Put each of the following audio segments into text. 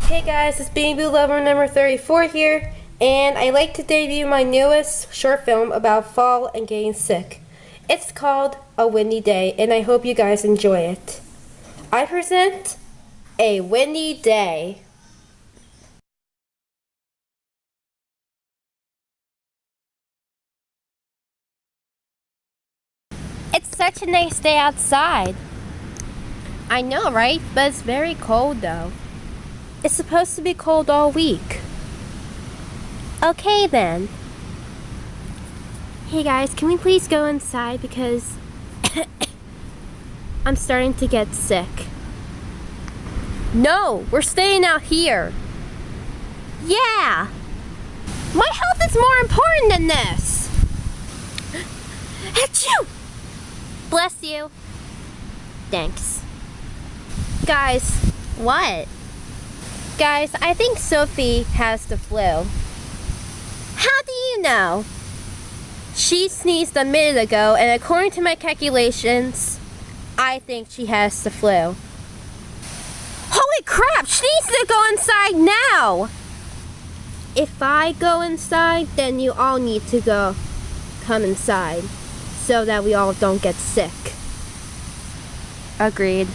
Hey guys, it's Beanie Boo Lover number 34 here, and I'd like to debut my newest short film about fall and getting sick. It's called A Windy Day, and I hope you guys enjoy it. I present A Windy Day. It's such a nice day outside. I know, right? But it's very cold though. It's supposed to be cold all week. Okay then. Hey guys, can we please go inside because I'm starting to get sick. No, we're staying out here. Yeah. My health is more important than this. Achoo! Bless you. Thanks. Guys, what? Guys, I think Sophie has the flu. How do you know? She sneezed a minute ago, and according to my calculations, I think she has the flu. Holy crap! She needs to go inside now! If I go inside, then you all need to come inside so that we all don't get sick. Agreed.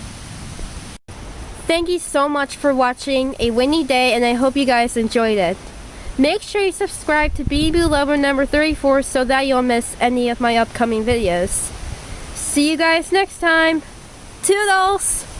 Thank you so much for watching A Windy Day, and I hope you guys enjoyed it. Make sure you subscribe to Beanie Boo Lover number 34 so that you don't miss any of my upcoming videos. See you guys next time. Toodles!